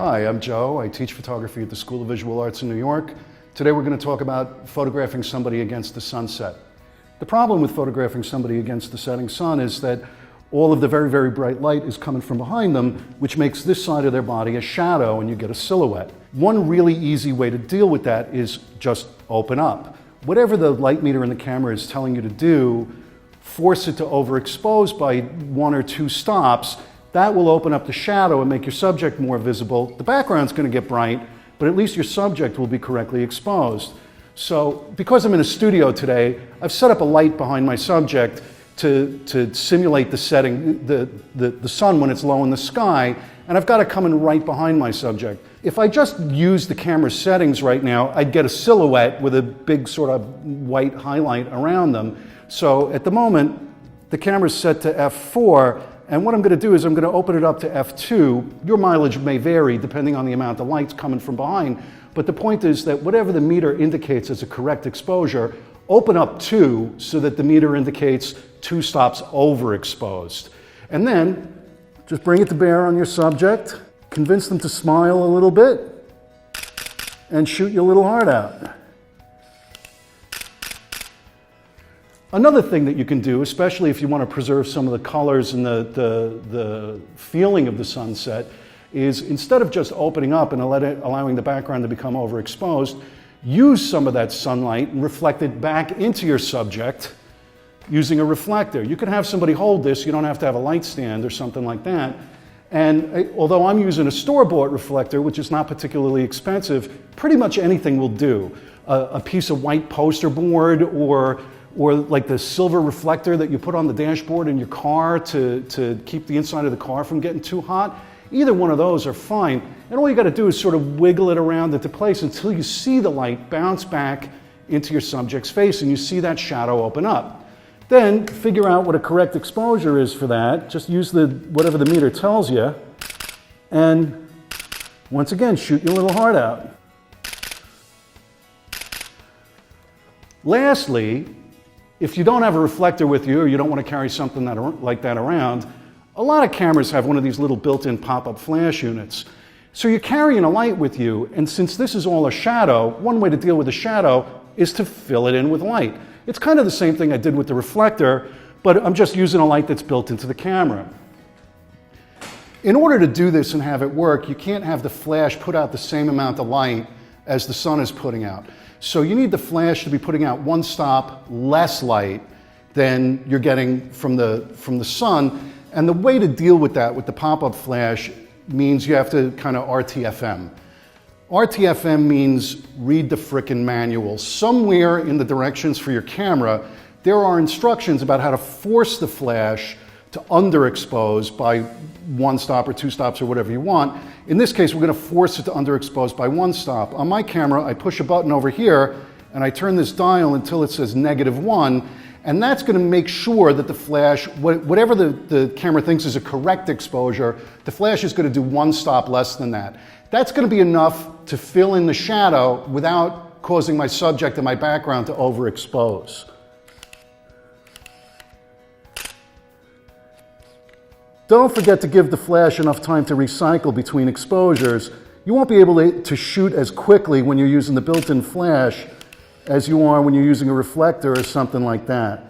Hi, I'm Joe. I teach photography at the School of Visual Arts in New York. Today we're going to talk about photographing somebody against the sunset. The problem with photographing somebody against the setting sun is that all of the very, very bright light is coming from behind them, which makes this side of their body a shadow and you get a silhouette. One really easy way to deal with that is just open up. Whatever the light meter in the camera is telling you to do, force it to overexpose by 1 or 2 stops. That will open up the shadow and make your subject more visible. The background's going to get bright, but at least your subject will be correctly exposed. So because I'm in a studio today, I've set up a light behind my subject to simulate the setting, the sun when it's low in the sky, and I've got it coming right behind my subject. If I just use the camera's settings right now, I'd get a silhouette with a big sort of white highlight around them. So at the moment, the camera's set to f4, and what I'm going to do is I'm going to open it up to f2. Your mileage may vary depending on the amount of light's coming from behind, but the point is that whatever the meter indicates as a correct exposure, open up 2 so that the meter indicates 2 stops overexposed. And then just bring it to bear on your subject, convince them to smile a little bit, and shoot your little heart out. Another thing that you can do, especially if you want to preserve some of the colors and the feeling of the sunset, is instead of just opening up and allowing the background to become overexposed, use some of that sunlight and reflect it back into your subject using a reflector. You can have somebody hold this, you don't have to have a light stand or something like that. And although I'm using a store-bought reflector, which is not particularly expensive, pretty much anything will do. A piece of white poster board or like the silver reflector that you put on the dashboard in your car to keep the inside of the car from getting too hot. Either one of those are fine. And all you got to do is sort of wiggle it around into place until you see the light bounce back into your subject's face and you see that shadow open up. Then figure out what a correct exposure is for that. Just use whatever the meter tells you. And once again, shoot your little heart out. Lastly, if you don't have a reflector with you or you don't want to carry something like that around, a lot of cameras have one of these little built-in pop-up flash units. So you're carrying a light with you, and since this is all a shadow, one way to deal with a shadow is to fill it in with light. It's kind of the same thing I did with the reflector, but I'm just using a light that's built into the camera. In order to do this and have it work, you can't have the flash put out the same amount of light as the sun is putting out. So you need the flash to be putting out 1 stop less light than you're getting from the sun. And the way to deal with that with the pop-up flash means you have to kind of RTFM. RTFM means read the frickin' manual. Somewhere in the directions for your camera, there are instructions about how to force the flash to underexpose by 1 stop or 2 stops or whatever you want. In this case, we're going to force it to underexpose by 1 stop. On my camera, I push a button over here and I turn this dial until it says -1, and that's going to make sure that the flash, whatever the camera thinks is a correct exposure, the flash is going to do 1 stop less than that. That's going to be enough to fill in the shadow without causing my subject and my background to overexpose. Don't forget to give the flash enough time to recycle between exposures. You won't be able to shoot as quickly when you're using the built-in flash as you are when you're using a reflector or something like that.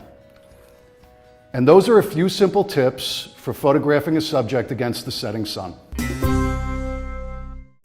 And those are a few simple tips for photographing a subject against the setting sun.